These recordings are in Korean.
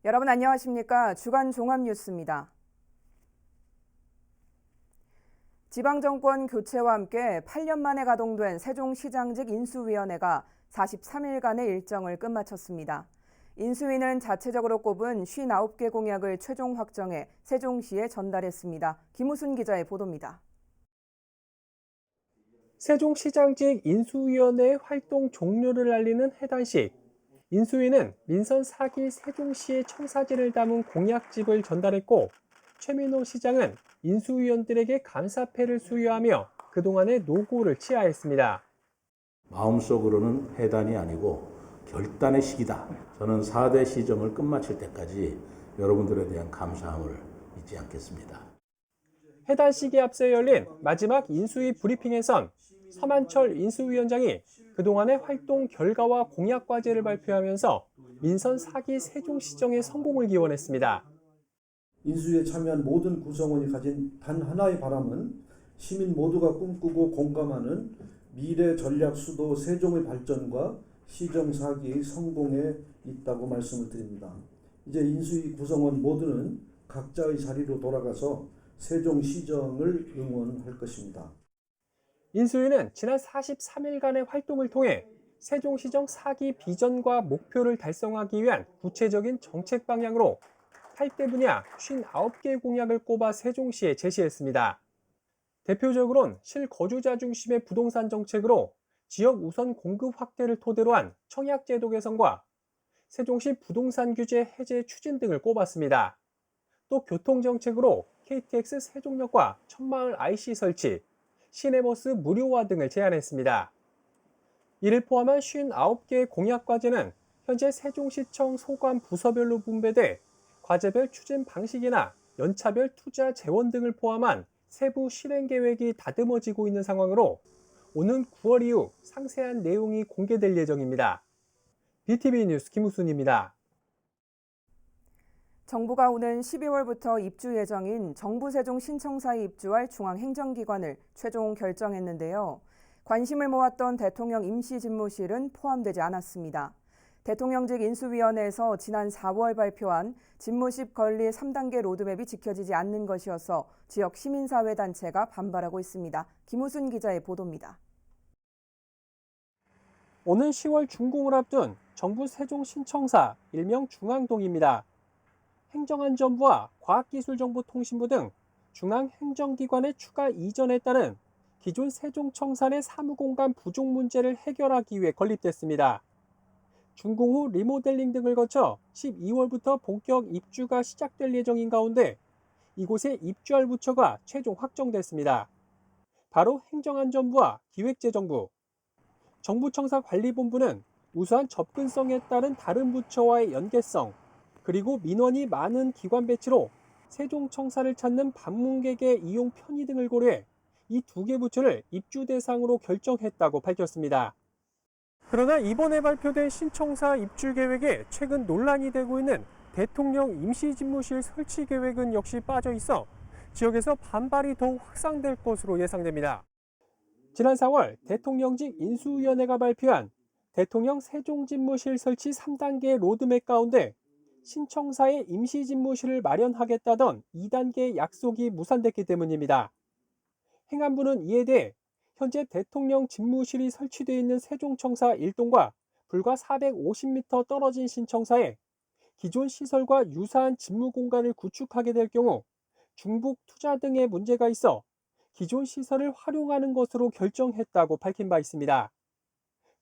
여러분 안녕하십니까? 주간 종합뉴스입니다. 지방정권 교체와 함께 8년 만에 가동된 세종시장직 인수위원회가 43일간의 일정을 끝마쳤습니다. 인수위는 자체적으로 꼽은 59개 공약을 최종 확정해 세종시에 전달했습니다. 김우순 기자의 보도입니다. 세종시장직 인수위원회 활동 종료를 알리는 해단식. 인수위는 민선 4기 세종시의 청사진을 담은 공약집을 전달했고, 최민호 시장은 인수위원들에게 감사패를 수여하며 그동안의 노고를 치하했습니다. 마음속으로는 해단이 아니고 결단의 시기다. 저는 4대 시정을 끝마칠 때까지 여러분들에 대한 감사함을 잊지 않겠습니다. 해단식에 앞서 열린 마지막 인수위 브리핑에선 서만철 인수위원장이 그동안의 활동 결과와 공약 과제를 발표하면서 민선 4기 세종시정의 성공을 기원했습니다. 인수위에 참여한 모든 구성원이 가진 단 하나의 바람은 시민 모두가 꿈꾸고 공감하는 미래 전략 수도 세종의 발전과 시정 4기의 성공에 있다고 말씀을 드립니다. 이제 인수위 구성원 모두는 각자의 자리로 돌아가서 세종시정을 응원할 것입니다. 인수위는 지난 43일간의 활동을 통해 세종시정 4기 비전과 목표를 달성하기 위한 구체적인 정책 방향으로 8대 분야 59개 공약을 꼽아 세종시에 제시했습니다. 대표적으로는 실거주자 중심의 부동산 정책으로 지역 우선 공급 확대를 토대로 한 청약제도 개선과 세종시 부동산 규제 해제 추진 등을 꼽았습니다. 또 교통정책으로 KTX 세종역과 천마을 IC 설치, 시내버스 무료화 등을 제안했습니다. 이를 포함한 59개의 공약 과제는 현재 세종시청 소관 부서별로 분배돼 과제별 추진 방식이나 연차별 투자 재원 등을 포함한 세부 실행 계획이 다듬어지고 있는 상황으로 오는 9월 이후 상세한 내용이 공개될 예정입니다. BTV 뉴스 김우순입니다. 정부가 오는 12월부터 입주 예정인 정부 세종 신청사에 입주할 중앙행정기관을 최종 결정했는데요. 관심을 모았던 대통령 임시집무실은 포함되지 않았습니다. 대통령직 인수위원회에서 지난 4월 발표한 집무실 건립 3단계 로드맵이 지켜지지 않는 것이어서 지역 시민사회단체가 반발하고 있습니다. 김우순 기자의 보도입니다. 오는 10월 준공을 앞둔 정부 세종 신청사 일명 중앙동입니다. 행정안전부와 과학기술정보통신부 등 중앙행정기관의 추가 이전에 따른 기존 세종청사 내 사무공간 부족 문제를 해결하기 위해 건립됐습니다. 준공 후 리모델링 등을 거쳐 12월부터 본격 입주가 시작될 예정인 가운데 이곳에 입주할 부처가 최종 확정됐습니다. 바로 행정안전부와 기획재정부. 정부청사관리본부는 우수한 접근성에 따른 다른 부처와의 연계성, 그리고 민원이 많은 기관 배치로 세종청사를 찾는 방문객의 이용 편의 등을 고려해 이 두 개 부처를 입주 대상으로 결정했다고 밝혔습니다. 그러나 이번에 발표된 신청사 입주 계획에 최근 논란이 되고 있는 대통령 임시집무실 설치 계획은 역시 빠져 있어 지역에서 반발이 더욱 확산될 것으로 예상됩니다. 지난 4월 대통령직 인수위원회가 발표한 대통령 세종집무실 설치 3단계 로드맵 가운데 신청사에 임시집무실을 마련하겠다던 2단계 약속이 무산됐기 때문입니다. 행안부는 이에 대해 현재 대통령 집무실이 설치되어 있는 세종청사 1동과 불과 450m 떨어진 신청사에 기존 시설과 유사한 집무 공간을 구축하게 될 경우 중복 투자 등의 문제가 있어 기존 시설을 활용하는 것으로 결정했다고 밝힌 바 있습니다.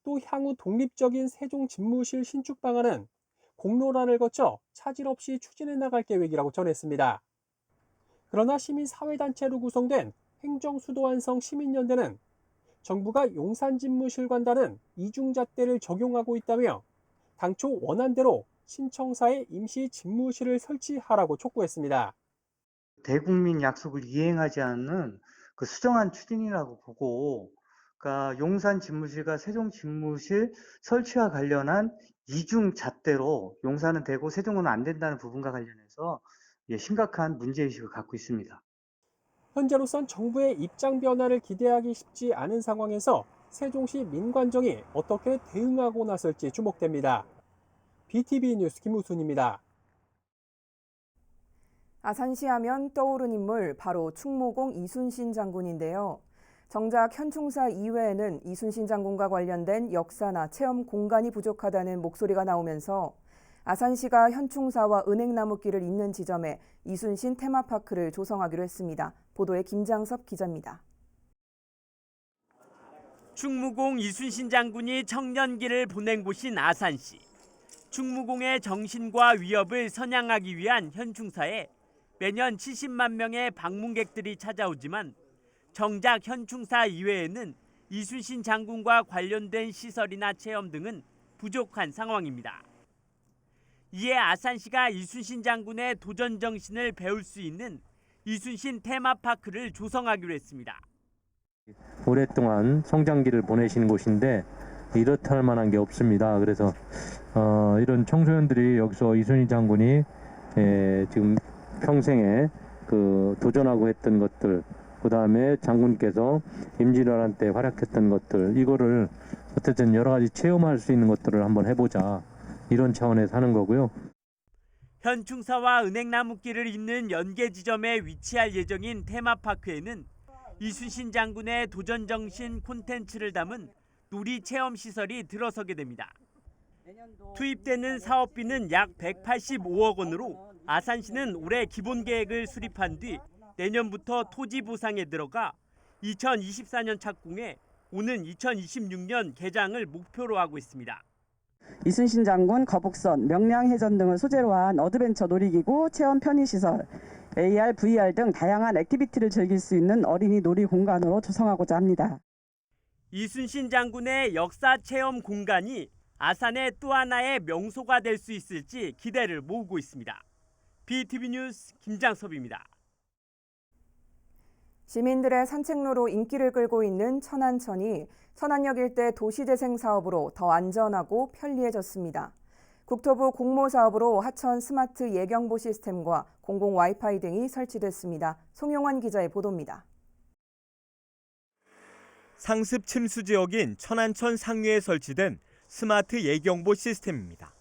또 향후 독립적인 세종 집무실 신축 방안은 공론화를 거쳐 차질 없이 추진해 나갈 계획이라고 전했습니다. 그러나 시민사회단체로 구성된 행정수도완성 시민연대는 정부가 용산집무실과는 이중잣대를 적용하고 있다며 당초 원안대로 신청사에 임시 집무실을 설치하라고 촉구했습니다. 대국민 약속을 이행하지 않는 그 수정한 추진이라고 보고, 그러니까 용산 집무실과 세종 집무실 설치와 관련한 이중 잣대로 용산은 되고 세종은 안 된다는 부분과 관련해서 심각한 문제의식을 갖고 있습니다. 현재로선 정부의 입장 변화를 기대하기 쉽지 않은 상황에서 세종시 민관정이 어떻게 대응하고 나설지 주목됩니다. BTV 뉴스 김우순입니다. 아산시 하면 떠오른 인물 바로 충무공 이순신 장군인데요. 정작 현충사 이외에는 이순신 장군과 관련된 역사나 체험 공간이 부족하다는 목소리가 나오면서 아산시가 현충사와 은행나무길을 잇는 지점에 이순신 테마파크를 조성하기로 했습니다. 보도에 김장섭 기자입니다. 충무공 이순신 장군이 청년기를 보낸 곳인 아산시. 충무공의 정신과 위협을 선양하기 위한 현충사에 매년 70만 명의 방문객들이 찾아오지만 정작 현충사 이외에는 이순신 장군과 관련된 시설이나 체험 등은 부족한 상황입니다. 이에 아산시가 이순신 장군의 도전 정신을 배울 수 있는 이순신 테마파크를 조성하기로 했습니다. 오랫동안 성장기를 보내신 곳인데 이렇다 할 만한 게 없습니다. 그래서 이런 청소년들이 여기서 이순신 장군이 지금 평생에 도전하고 했던 것들, 그 다음에 장군께서 임진왜란 때 활약했던 것들, 이거를 어쨌든 여러 가지 체험할 수 있는 것들을 한번 해보자, 이런 차원에서 하는 거고요. 현충사와 은행나무길을 잇는 연계 지점에 위치할 예정인 테마파크에는 이순신 장군의 도전정신 콘텐츠를 담은 놀이 체험 시설이 들어서게 됩니다. 투입되는 사업비는 약 185억 원으로 아산시는 올해 기본 계획을 수립한 뒤 내년부터 토지 보상에 들어가 2024년 착공해 오는 2026년 개장을 목표로 하고 있습니다. 이순신 장군 거북선, 명량해전 등을 소재로 한 어드벤처 놀이기구, 체험 편의시설, AR, VR 등 다양한 액티비티를 즐길 수 있는 어린이 놀이 공간으로 조성하고자 합니다. 이순신 장군의 역사 체험 공간이 아산의 또 하나의 명소가 될 수 있을지 기대를 모으고 있습니다. BTV 뉴스 김장섭입니다. 시민들의 산책로로 인기를 끌고 있는 천안천이 천안역 일대 도시재생 사업으로 더 안전하고 편리해졌습니다. 국토부 공모사업으로 하천 스마트 예경보 시스템과 공공 와이파이 등이 설치됐습니다. 송용환 기자의 보도입니다. 상습 침수 지역인 천안천 상류에 설치된 스마트 예경보 시스템입니다.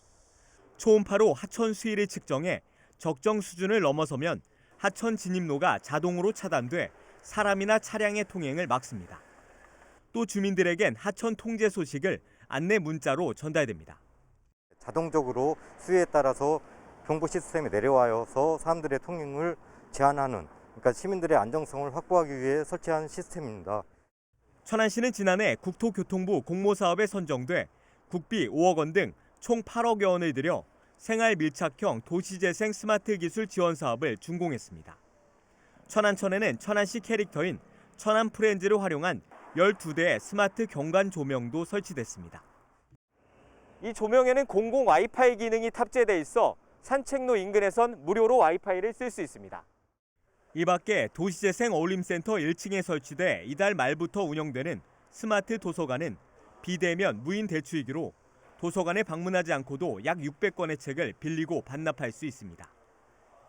초음파로 하천 수위를 측정해 적정 수준을 넘어서면 하천 진입로가 자동으로 차단돼 사람이나 차량의 통행을 막습니다. 또 주민들에겐 하천 통제 소식을 안내 문자로 전달됩니다. 자동적으로 수위에 따라서 경보 시스템이 내려와서 사람들의 통행을 제한하는, 그러니까 시민들의 안정성을 확보하기 위해 설치한 시스템입니다. 천안시는 지난해 국토교통부 공모사업에 선정돼 국비 5억 원 등 총 8억여 원을 들여 생활 밀착형 도시재생 스마트 기술 지원 사업을 준공했습니다. 천안천에는 천안시 캐릭터인 천안 프렌즈를 활용한 12대의 스마트 경관 조명도 설치됐습니다. 이 조명에는 공공 와이파이 기능이 탑재돼 있어 산책로 인근에선 무료로 와이파이를 쓸 수 있습니다. 이 밖에 도시재생 어울림센터 1층에 설치돼 이달 말부터 운영되는 스마트 도서관은 비대면 무인 대출기로 도서관에 방문하지 않고도 약 600권의 책을 빌리고 반납할 수 있습니다.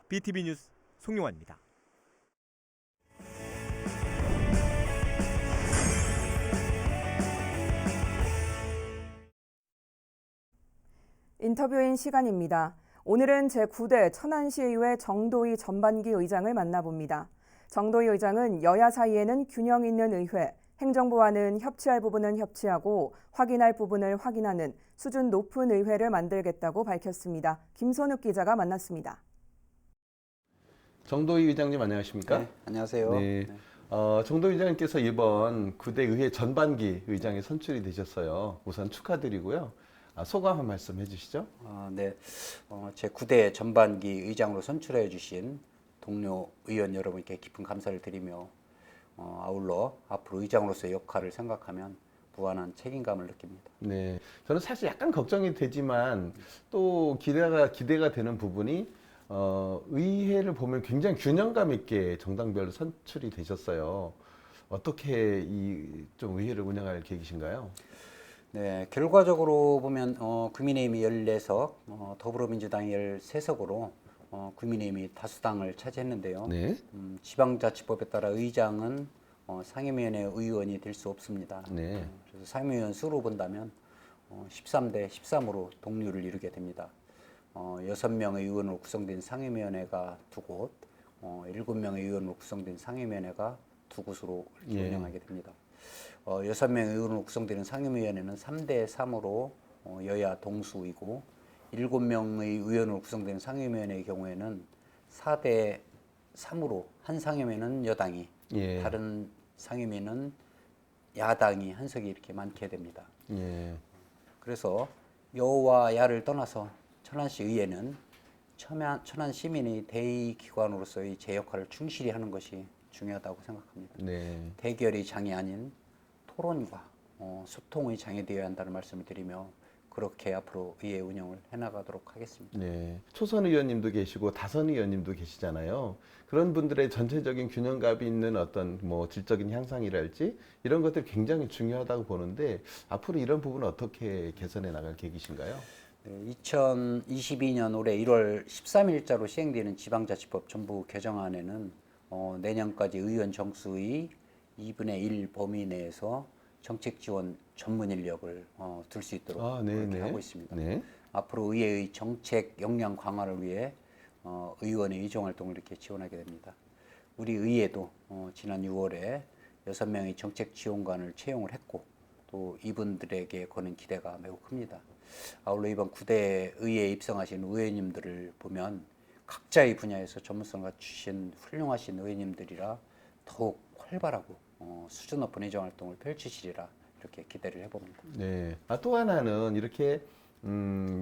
BTV 뉴스 송용환입니다. 인터뷰인 시간입니다. 오늘은 제9대 천안시의회 정도희 전반기 의장을 만나봅니다. 정도희 의장은 여야 사이에는 균형 있는 의회, 행정부와는 협치할 부분은 협치하고 확인할 부분을 확인하는 수준 높은 의회를 만들겠다고 밝혔습니다. 김선욱 기자가 만났습니다. 정도희 의장님 안녕하십니까? 네, 안녕하세요. 네. 정도희 의장님께서 이번 9대 의회 전반기 의장에 선출이 되셨어요. 우선 축하드리고요. 소감 한 말씀 해주시죠. 네, 제 9대 전반기 의장으로 선출해 주신 동료 의원 여러분께 깊은 감사를 드리며 아울러 앞으로 의장으로서의 역할을 생각하면 무한한 책임감을 느낍니다. 네, 저는 사실 약간 걱정이 되지만 또 기대가 되는 부분이 의회를 보면 굉장히 균형감 있게 정당별로 선출이 되셨어요. 어떻게 좀 의회를 운영할 계획이신가요? 네, 결과적으로 보면 국민의힘이 14석, 더불어민주당이 13석으로 국민의힘이 다수당을 차지했는데요. 네. 지방자치법에 따라 의장은 상임위원회 의원이 될 수 없습니다. 네. 그래서 상임위원 수로 본다면 13대 13으로 동률을 이루게 됩니다. 6명의 의원으로 구성된 상임위원회가 2곳, 7명의 의원으로 구성된 상임위원회가 2곳으로 예. 운영하게 됩니다. 6명의 의원으로 구성되는 상임위원회는 3대 3으로 여야 동수이고 7명의 의원으로 구성되는 상임위원회의 경우에는 4대 3으로 한 상임위는 여당이, 예. 다른 상임위는 야당이 한 석이 이렇게 많게 됩니다. 예. 그래서 여와 야를 떠나서 천안시 의회는 천안 시민의 대의기관으로서의 제 역할을 충실히 하는 것이 중요하다고 생각합니다. 네. 대결의 장이 아닌 토론과 소통의 장이 되어야 한다는 말씀을 드리며 그렇게 앞으로 의회 운영을 해나가도록 하겠습니다. 네. 초선 의원님도 계시고 다선 의원님도 계시잖아요. 그런 분들의 전체적인 균형감이 있는 어떤 뭐 질적인 향상이랄지 이런 것들이 굉장히 중요하다고 보는데 앞으로 이런 부분은 어떻게 개선해 나갈 계획이신가요? 네, 2022년 올해 1월 13일자로 시행되는 지방자치법 전부 개정안에는 내년까지 의원 정수의 2분의 1 범위 내에서 정책 지원 전문 인력을 둘 수 있도록 그렇게 하고 있습니다. 네. 앞으로 의회의 정책 역량 강화를 위해 의원의 의정 활동을 이렇게 지원하게 됩니다. 우리 의회도 지난 6월에 6명의 정책 지원관을 채용을 했고 또 이분들에게 거는 기대가 매우 큽니다. 아울러 이번 9대 의회에 입성하신 의원님들을 보면 각자의 분야에서 전문성 갖추신 훌륭하신 의원님들이라 더욱 활발하고 수준 높은 의정 활동을 펼치시리라 이렇게 기대를 해봅니다. 네. 또 하나는 이렇게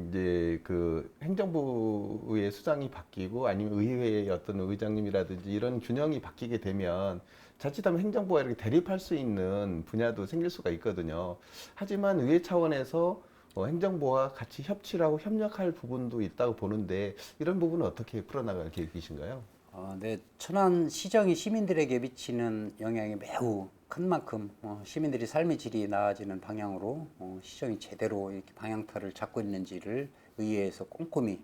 이제 그 행정부의 수장이 바뀌고 아니면 의회의 어떤 의장님이라든지 이런 균형이 바뀌게 되면 자칫하면 행정부와 이렇게 대립할 수 있는 분야도 생길 수가 있거든요. 하지만 의회 차원에서 행정부와 같이 협치를 하고 협력할 부분도 있다고 보는데 이런 부분은 어떻게 풀어나갈 계획이신가요? 네, 천안 시정이 시민들에게 미치는 영향이 매우 큰 만큼 시민들이 삶의 질이 나아지는 방향으로 시정이 제대로 이렇게 방향타를 잡고 있는지를 의회에서 꼼꼼히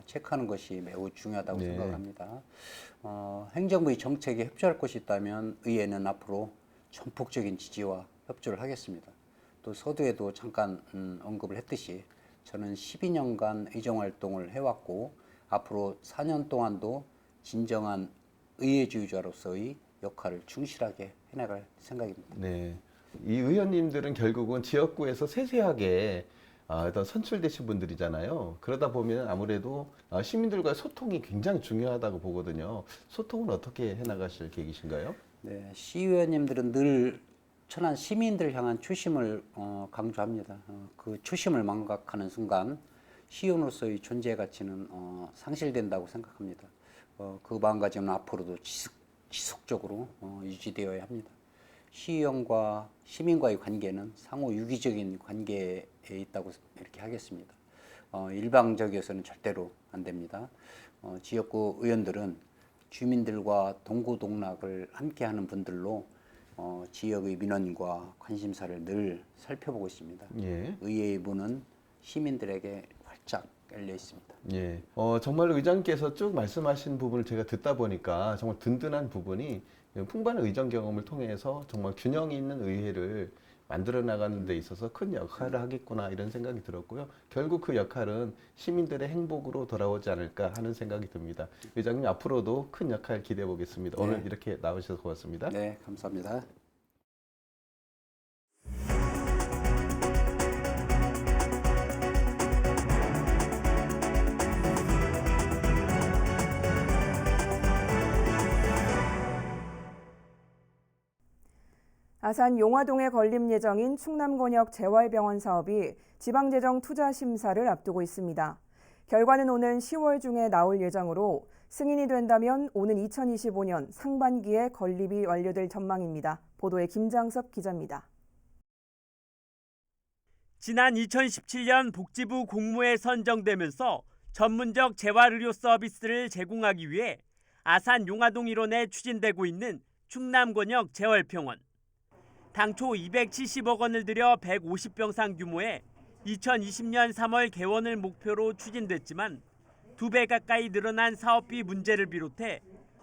체크하는 것이 매우 중요하다고 네. 생각을 합니다. 행정부의 정책에 협조할 것이 있다면 의회는 앞으로 전폭적인 지지와 협조를 하겠습니다. 또 서두에도 잠깐 언급을 했듯이 저는 12년간 의정활동을 해왔고 앞으로 4년 동안도 진정한 의회주의자로서의 역할을 충실하게 해나갈 생각입니다. 네. 이 의원님들은 결국은 지역구에서 세세하게 어떤 선출되신 분들이잖아요. 그러다 보면 아무래도 시민들과의 소통이 굉장히 중요하다고 보거든요. 소통은 어떻게 해나가실 계획이신가요? 네, 시의원님들은 늘 천안 시민들 향한 초심을 강조합니다. 그 초심을 망각하는 순간 시의원으로서의 존재 가치는 상실된다고 생각합니다. 그 마음가짐은 앞으로도 지속적으로 유지되어야 합니다. 시의원과 시민과의 관계는 상호 유기적인 관계에 있다고 이렇게 하겠습니다. 일방적이어서는 절대로 안 됩니다. 지역구 의원들은 주민들과 동고동락을 함께하는 분들로 지역의 민원과 관심사를 늘 살펴보고 있습니다. 예. 의회의 문은 시민들에게 활짝 열려 있습니다. 예. 정말 의장께서 쭉 말씀하신 부분을 제가 듣다 보니까 정말 든든한 부분이 풍부한 의정 경험을 통해서 정말 균형 있는 의회를 만들어 나가는 데 있어서 큰 역할을 하겠구나 이런 생각이 들었고요. 결국 그 역할은 시민들의 행복으로 돌아오지 않을까 하는 생각이 듭니다. 의장님 앞으로도 큰 역할 기대해 보겠습니다. 네. 오늘 이렇게 나오셔서 고맙습니다. 네, 감사합니다. 아산 용화동에 건립 예정인 충남권역 재활병원 사업이 지방재정 투자 심사를 앞두고 있습니다. 결과는 오는 10월 중에 나올 예정으로 승인이 된다면 오는 2025년 상반기에 건립이 완료될 전망입니다. 보도에 김장섭 기자입니다. 지난 2017년 복지부 공모에 선정되면서 전문적 재활의료 서비스를 제공하기 위해 아산 용화동 일원에 추진되고 있는 충남권역 재활병원. 당초 270억 원을 들여 150병상 규모의 2020년 3월 개원을 목표로 추진됐지만 2배 가까이 늘어난 사업비 문제를 비롯해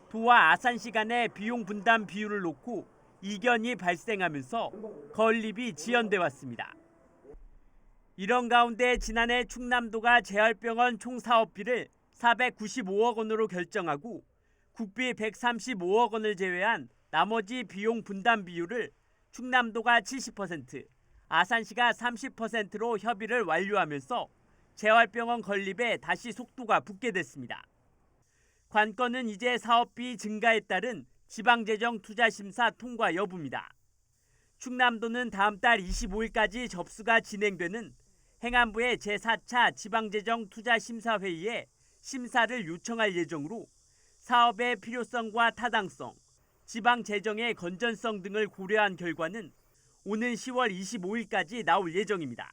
도와 아산시 간의 비용 분담 비율을 놓고 이견이 발생하면서 건립이 지연돼 왔습니다. 이런 가운데 지난해 충남도가 재활병원 총 사업비를 495억 원으로 결정하고 국비 135억 원을 제외한 나머지 비용 분담 비율을 충남도가 70%, 아산시가 30%로 협의를 완료하면서 재활병원 건립에 다시 속도가 붙게 됐습니다. 관건은 이제 사업비 증가에 따른 지방재정투자심사 통과 여부입니다. 충남도는 다음 달 25일까지 접수가 진행되는 행안부의 제4차 지방재정투자심사회의에 심사를 요청할 예정으로 사업의 필요성과 타당성, 지방재정의 건전성 등을 고려한 결과는 오는 10월 25일까지 나올 예정입니다.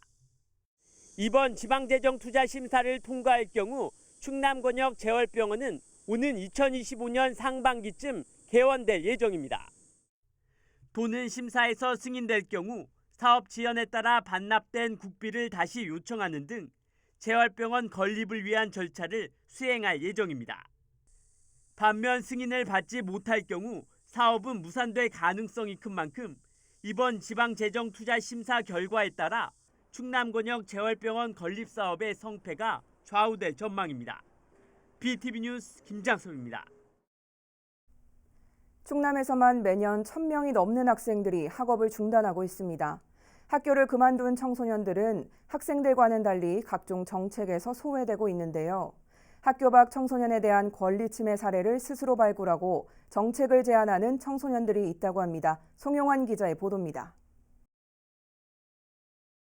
이번 지방재정투자심사를 통과할 경우 충남권역 재활병원은 오는 2025년 상반기쯤 개원될 예정입니다. 도는 심사에서 승인될 경우 사업 지연에 따라 반납된 국비를 다시 요청하는 등 재활병원 건립을 위한 절차를 수행할 예정입니다. 반면 승인을 받지 못할 경우 사업은 무산될 가능성이 큰 만큼 이번 지방재정투자심사 결과에 따라 충남권역 재활병원 건립 사업의 성패가 좌우될 전망입니다. BTV 뉴스 김장섭입니다. 충남에서만 매년 1,000명이 넘는 학생들이 학업을 중단하고 있습니다. 학교를 그만둔 청소년들은 학생들과는 달리 각종 정책에서 소외되고 있는데요. 학교 밖 청소년에 대한 권리 침해 사례를 스스로 발굴하고 정책을 제안하는 청소년들이 있다고 합니다. 송용환 기자의 보도입니다.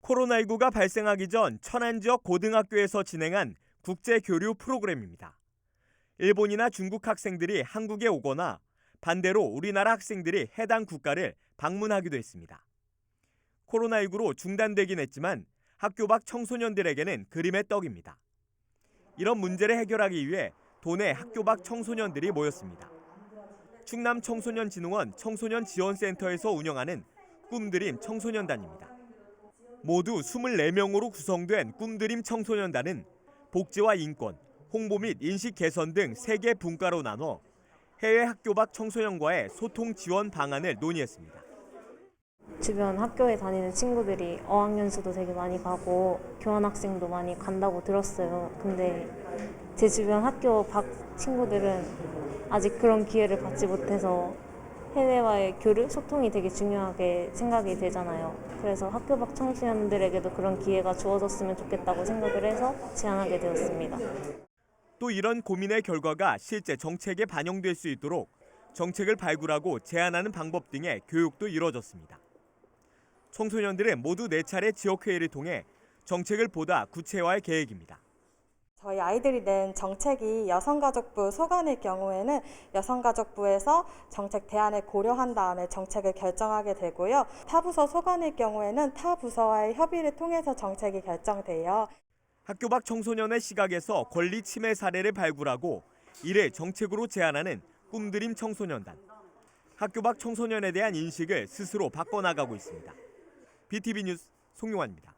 코로나19가 발생하기 전 천안 지역 고등학교에서 진행한 국제교류 프로그램입니다. 일본이나 중국 학생들이 한국에 오거나 반대로 우리나라 학생들이 해당 국가를 방문하기도 했습니다. 코로나19로 중단되긴 했지만 학교 밖 청소년들에게는 그림의 떡입니다. 이런 문제를 해결하기 위해 도내 학교 밖 청소년들이 모였습니다. 충남 청소년진흥원 청소년지원센터에서 운영하는 꿈드림 청소년단입니다. 모두 24명으로 구성된 꿈드림 청소년단은 복지와 인권, 홍보 및 인식 개선 등 3개 분과로 나눠 해외 학교 밖 청소년과의 소통 지원 방안을 논의했습니다. 주변 학교에 다니는 친구들이 어학연수도 되게 많이 가고 교환학생도 많이 간다고 들었어요. 근데 제 주변 학교 밖 친구들은 아직 그런 기회를 받지 못해서 해외와의 교류, 소통이 되게 중요하게 생각이 되잖아요. 그래서 학교 밖 청소년들에게도 그런 기회가 주어졌으면 좋겠다고 생각을 해서 제안하게 되었습니다. 또 이런 고민의 결과가 실제 정책에 반영될 수 있도록 정책을 발굴하고 제안하는 방법 등의 교육도 이루어졌습니다. 청소년들은 모두 4차례 지역회의를 통해 정책을 보다 구체화할 계획입니다. 저희 아이들이 낸 정책이 여성가족부 소관일 경우에는 여성가족부에서 정책 대안을 고려한 다음에 정책을 결정하게 되고요. 타부서 소관일 경우에는 타 부서와의 협의를 통해서 정책이 결정돼요. 학교 밖 청소년의 시각에서 권리 침해 사례를 발굴하고 이를 정책으로 제안하는 꿈드림 청소년단. 학교 밖 청소년에 대한 인식을 스스로 바꿔나가고 있습니다. BTV 뉴스 송용환입니다.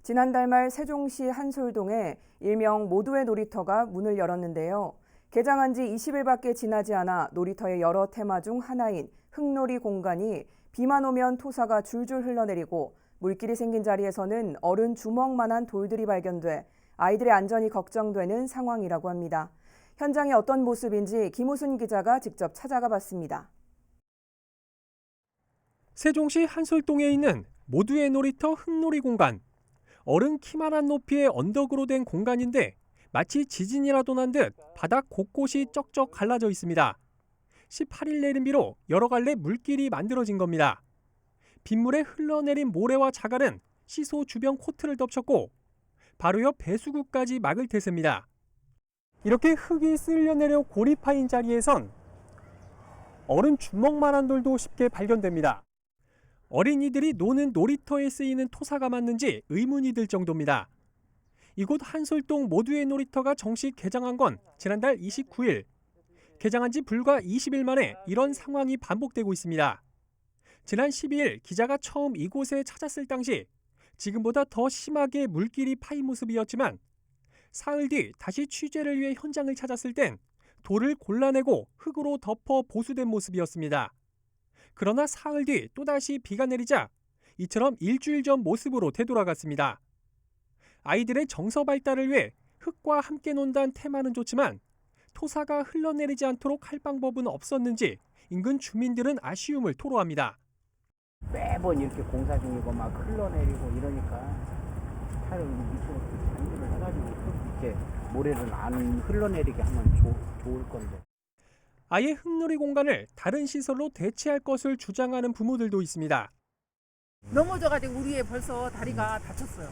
지난달 말 세종시 한솔동에 일명 모두의 놀이터가 문을 열었는데요. 개장한 지 20일밖에 지나지 않아 놀이터의 여러 테마 중 하나인 흙놀이 공간이 비만 오면 토사가 줄줄 흘러내리고 물길이 생긴 자리에서는 어른 주먹만한 돌들이 발견돼 아이들의 안전이 걱정되는 상황이라고 합니다. 현장이 어떤 모습인지 김우순 기자가 직접 찾아가 봤습니다. 세종시 한솔동에 있는 모두의 놀이터 흙놀이 공간. 어른 키만한 높이의 언덕으로 된 공간인데 마치 지진이라도 난 듯 바닥 곳곳이 쩍쩍 갈라져 있습니다. 18일 내린 비로 여러 갈래 물길이 만들어진 겁니다. 빗물에 흘러내린 모래와 자갈은 시소 주변 코트를 덮쳤고 바로 옆 배수구까지 막을 태세입니다. 이렇게 흙이 쓸려내려 골이 파인 자리에선 어른 주먹만한 돌도 쉽게 발견됩니다. 어린이들이 노는 놀이터에 쓰이는 토사가 맞는지 의문이 들 정도입니다. 이곳 한솔동 모두의 놀이터가 정식 개장한 건 지난달 29일. 개장한 지 불과 20일 만에 이런 상황이 반복되고 있습니다. 지난 12일 기자가 처음 이곳에 찾았을 당시 지금보다 더 심하게 물길이 파인 모습이었지만 사흘 뒤 다시 취재를 위해 현장을 찾았을 땐 돌을 골라내고 흙으로 덮어 보수된 모습이었습니다. 그러나 사흘 뒤 또다시 비가 내리자 이처럼 일주일 전 모습으로 되돌아갔습니다. 아이들의 정서 발달을 위해 흙과 함께 논다는 테마는 좋지만 토사가 흘러내리지 않도록 할 방법은 없었는지 인근 주민들은 아쉬움을 토로합니다. 매번 이렇게 공사 중이고 막 흘러내리고 이러니까 차를 밑으로 장비를 해가지고 이렇게 모래를 안 흘러내리게 하면 좋을 건데. 아예 흙놀이 공간을 다른 시설로 대체할 것을 주장하는 부모들도 있습니다. 넘어져가지고 우리 애 벌써 다리가 다쳤어요.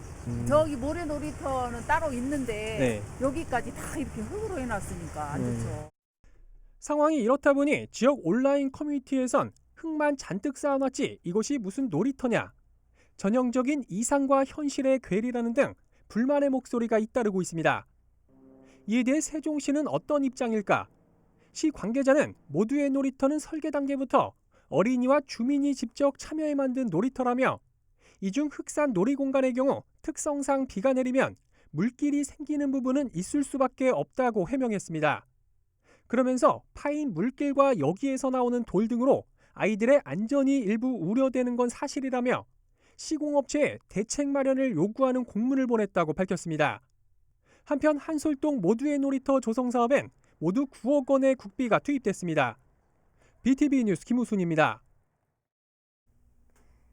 저기 모래 놀이터는 따로 있는데 여기까지 다 이렇게 흙으로 해놨으니까 안 좋죠. 상황이 이렇다 보니 지역 온라인 커뮤니티에선 흙만 잔뜩 쌓아놨지 이곳이 무슨 놀이터냐, 전형적인 이상과 현실의 괴리라는 등 불만의 목소리가 잇따르고 있습니다. 이에 대해 세종시는 어떤 입장일까? 시 관계자는 모두의 놀이터는 설계 단계부터 어린이와 주민이 직접 참여해 만든 놀이터라며 이중 흙산 놀이공간의 경우 특성상 비가 내리면 물길이 생기는 부분은 있을 수밖에 없다고 해명했습니다. 그러면서 파인 물길과 여기에서 나오는 돌 등으로 아이들의 안전이 일부 우려되는 건 사실이라며 시공업체에 대책 마련을 요구하는 공문을 보냈다고 밝혔습니다. 한편 한솔동 모두의 놀이터 조성 사업엔 모두 9억 원의 국비가 투입됐습니다. BTV 뉴스 김우순입니다.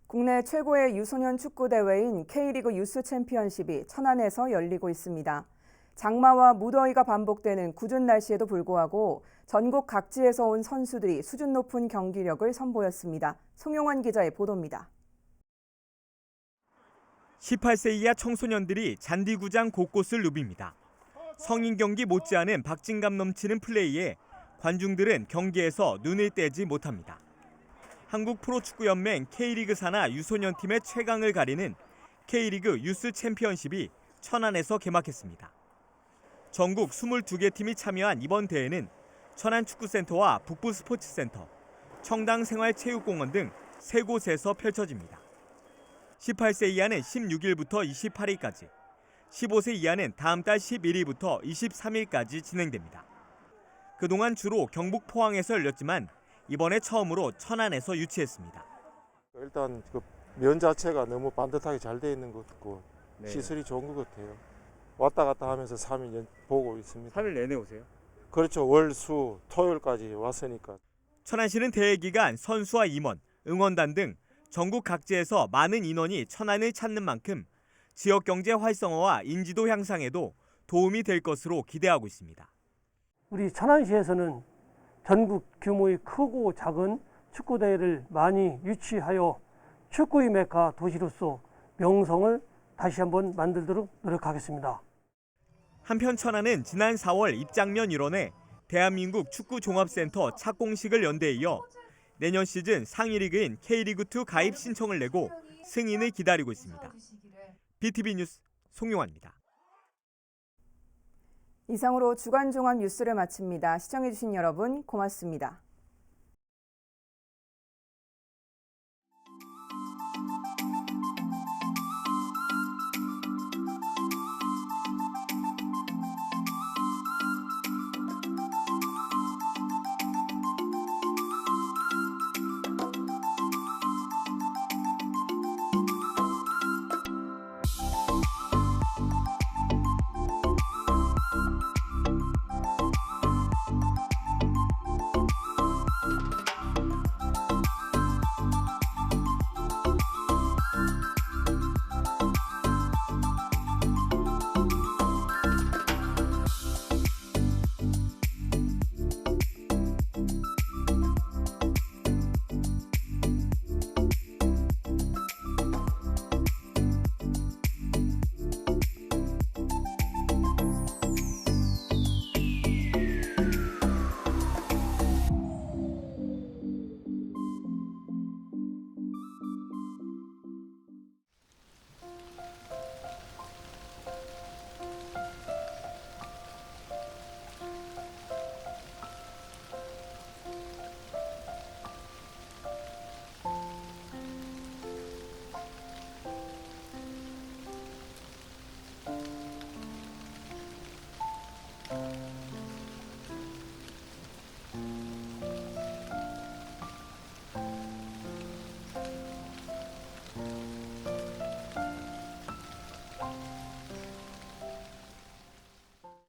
국내 최고의 유소년 축구 대회인 K리그 유스 챔피언십이 천안에서 열리고 있습니다. 장마와 무더위가 반복되는 궂은 날씨에도 불구하고 전국 각지에서 온 선수들이 수준 높은 경기력을 선보였습니다. 송용환 기자의 보도입니다. 18세 이하 청소년들이 잔디구장 곳곳을 누빕니다. 성인 경기 못지않은 박진감 넘치는 플레이에 관중들은 경기에서 눈을 떼지 못합니다. 한국 프로축구연맹 K리그 산하 유소년 팀의 최강을 가리는 K리그 유스 챔피언십이 천안에서 개막했습니다. 전국 22개 팀이 참여한 이번 대회는 천안축구센터와 북부스포츠센터, 청당생활체육공원 등 3곳에서 펼쳐집니다. 18세 이하는 16일부터 28일까지, 15세 이하는 다음 달 11일부터 23일까지 진행됩니다. 그동안 주로 경북 포항에서 열렸지만 이번에 처음으로 천안에서 유치했습니다. 일단 그 면 자체가 너무 반듯하게 잘 돼 있는 것 같고 시설이 좋은 것 같아요. 왔다 갔다 하면서 3일 보고 있습니다. 3일 내내 오세요? 그렇죠. 월, 수, 토요일까지 왔으니까. 천안시는 대회 기간 선수와 임원, 응원단 등 전국 각지에서 많은 인원이 천안을 찾는 만큼 지역 경제 활성화와 인지도 향상에도 도움이 될 것으로 기대하고 있습니다. 우리 천안시에서는 전국 규모의 크고 작은 축구대회를 많이 유치하여 축구의 메카 도시로서 명성을 다시 한번 만들도록 노력하겠습니다. 한편 천안은 지난 4월 입장면 일원에 대한민국 축구종합센터 착공식을 연대에 이어 내년 시즌 상위 리그인 K리그2 가입 신청을 내고 승인을 기다리고 있습니다. BTV 뉴스 송용환입니다. 이상으로 주간 종합 뉴스를 마칩니다. 시청해주신 여러분 고맙습니다.